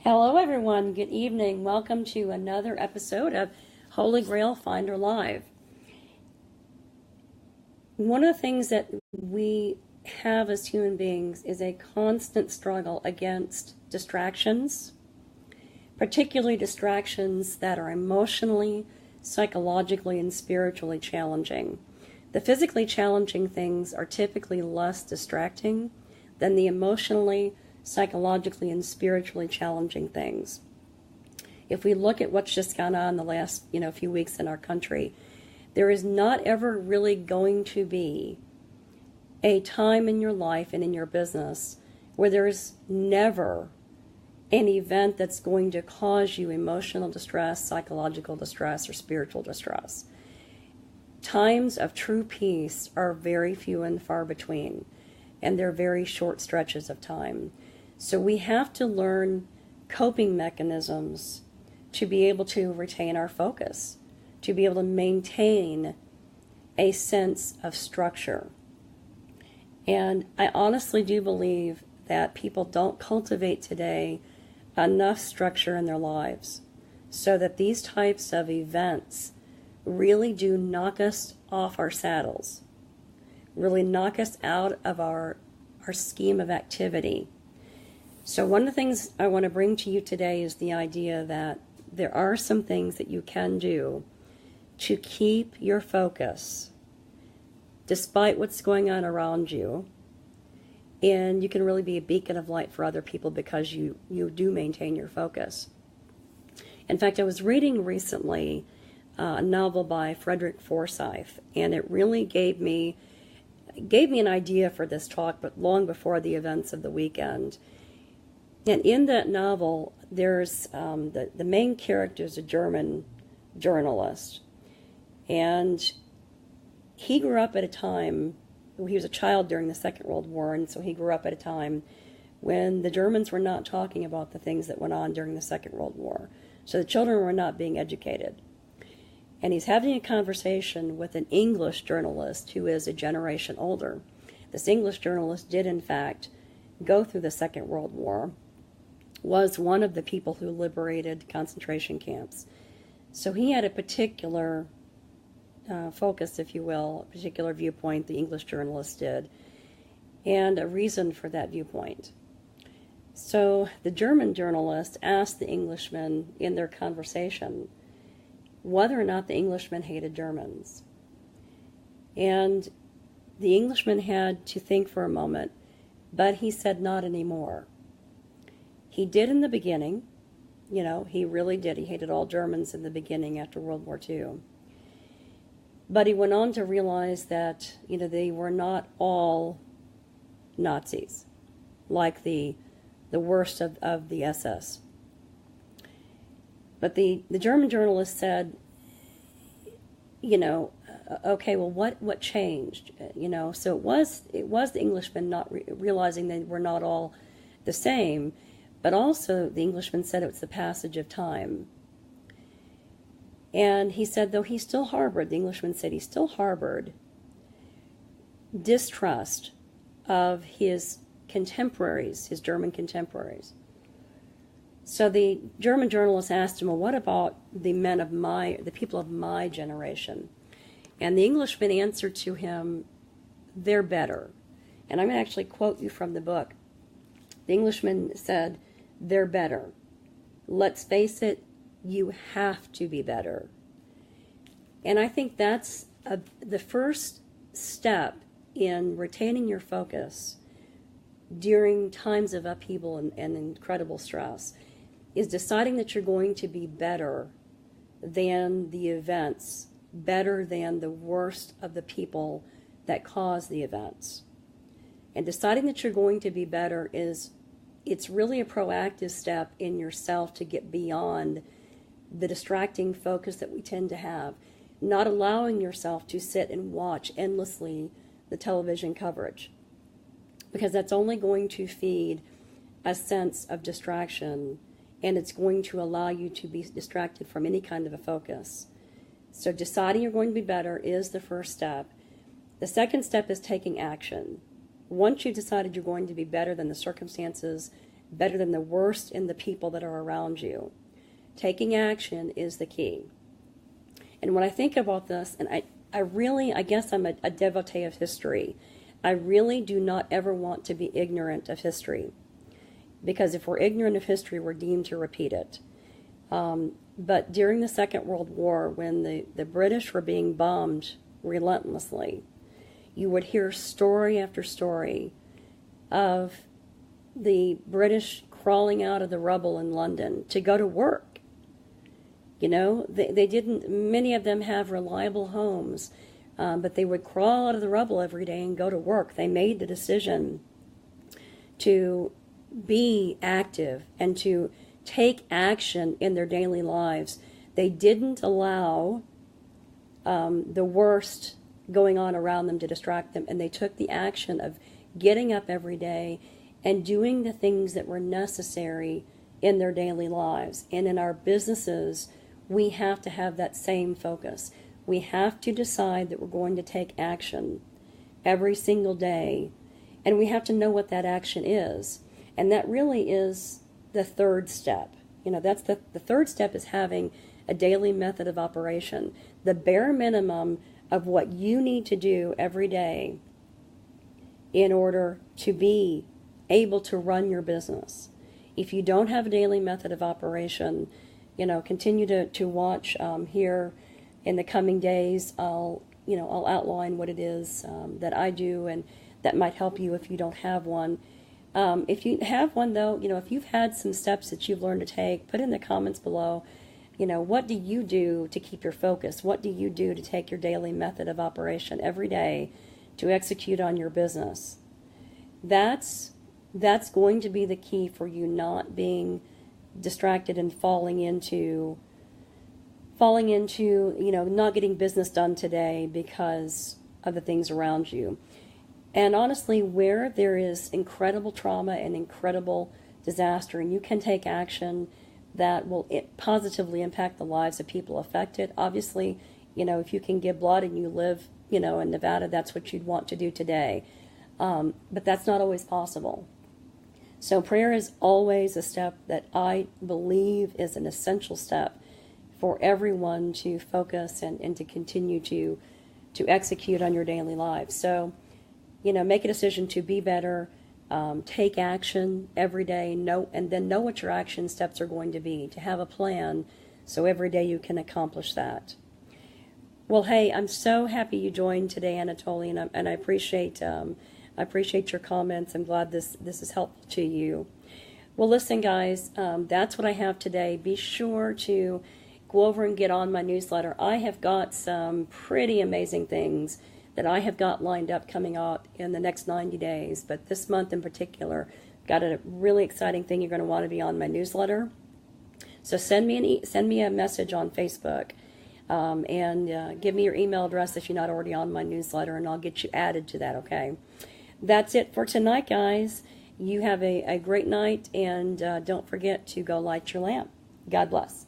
Hello, everyone. Good evening. Welcome to another episode of Holy Grail Finder Live. One of the things that we have as human beings is a constant struggle against distractions, particularly distractions that are emotionally, psychologically, and spiritually challenging. The physically challenging things are typically less distracting than the emotionally, psychologically, and spiritually challenging things. If we look at what's just gone on the last few weeks in our country, there is not ever really going to be a time in your life and in your business where there's never an event that's going to cause you emotional distress, psychological distress, or spiritual distress. Times of true peace are very few and far between, and they're very short stretches of time. So we have to learn coping mechanisms to be able to retain our focus, to be able to maintain a sense of structure. And I honestly do believe that people don't cultivate today enough structure in their lives so that these types of events really do knock us off our saddles, really knock us out of our scheme of activity. So one of the things I want to bring to you today is the idea that there are some things that you can do to keep your focus despite what's going on around you. And you can really be a beacon of light for other people because you do maintain your focus. In fact, I was reading recently a novel by Frederick Forsyth, and it really gave me an idea for this talk, but long before the events of the weekend. And in that novel, there's the main character is a German journalist. And he grew up at a time, he was a child during the Second World War, and so he grew up at a time when the Germans were not talking about the things that went on during the Second World War. So the children were not being educated. And he's having a conversation with an English journalist who is a generation older. This English journalist did, in fact, go through the Second World War, was one of the people who liberated concentration camps. So he had a particular focus, if you will, a particular viewpoint, the English journalist did, and a reason for that viewpoint. So the German journalist asked the Englishman in their conversation whether or not the Englishman hated Germans. And the Englishman had to think for a moment, but he said not anymore. He did in the beginning, he really did. He hated all Germans in the beginning after World War II. But he went on to realize that, they were not all Nazis, like the worst of the SS. But the German journalist said, okay, well, what changed? So it was the Englishmen not realizing they were not all the same, but also the Englishman said it was the passage of time. And he said, though he still harbored, the Englishman said he still harbored distrust of his contemporaries, his German contemporaries. So the German journalist asked him, well, what about the people of my generation? And the Englishman answered to him, they're better. And I'm going to actually quote you from the book. The Englishman said, they're better. Let's face it, you have to be better. And I think that's the first step in retaining your focus during times of upheaval and incredible stress, is deciding that you're going to be better than the events, better than the worst of the people that cause the events. And deciding that you're going to be better it's really a proactive step in yourself to get beyond the distracting focus that we tend to have, not allowing yourself to sit and watch endlessly the television coverage, because that's only going to feed a sense of distraction, and it's going to allow you to be distracted from any kind of a focus. So deciding you're going to be better is the first step. The second step is taking action. Once you've decided you're going to be better than the circumstances better than the worst in the people that are around you. Taking action is the key. And when I think about this, and I guess I'm a devotee of history. I really do not ever want to be ignorant of history. Because if we're ignorant of history, we're deemed to repeat it. But during the Second World War, when the British were being bombed relentlessly, you would hear story after story of the British crawling out of the rubble in London to go to work. You know, they didn't, many of them have reliable homes, but they would crawl out of the rubble every day and go to work. They made the decision to be active and to take action in their daily lives. They didn't allow the worst going on around them to distract them, and they took the action of getting up every day and doing the things that were necessary in their daily lives. And in our businesses, we have to have that same focus. We have to decide that we're going to take action every single day, and we have to know what that action is. And that really is the third step. You know, that's the third step is having a daily method of operation. The bare minimum of what you need to do every day in order to be able to run your business. If you don't have a daily method of operation, you know, continue to watch here in the coming days. I'll outline what it is that I do, and that might help you if you don't have one. If you have one, though, you know, if you've had some steps that you've learned to take, put in the comments below, you know, what do you do to keep your focus? What do you do to take your daily method of operation every day to execute on your business? That's going to be the key for you not being distracted and falling into, you know, not getting business done today because of the things around you. And honestly, where there is incredible trauma and incredible disaster, and you can take action that will positively impact the lives of people affected. Obviously, you know, if you can give blood and you live, you know, in Nevada, that's what you'd want to do today. But that's not always possible. So prayer is always a step that I believe is an essential step for everyone to focus and to continue to execute on your daily lives. So, you know, make a decision to be better, take action every day, and then know what your action steps are going to be, to have a plan so every day you can accomplish that. Well, hey, I'm so happy you joined today, Anatoly, and I appreciate your comments. I'm glad this is helpful to you. Well, listen, guys, that's what I have today. Be sure to go over and get on my newsletter. I have got some pretty amazing things that I have got lined up coming out in the next 90 days. But this month in particular, got a really exciting thing. You're going to want to be on my newsletter. So send me a message on Facebook and give me your email address if you're not already on my newsletter, and I'll get you added to that, okay? That's it for tonight, guys. You have a great night, and don't forget to go light your lamp. God bless.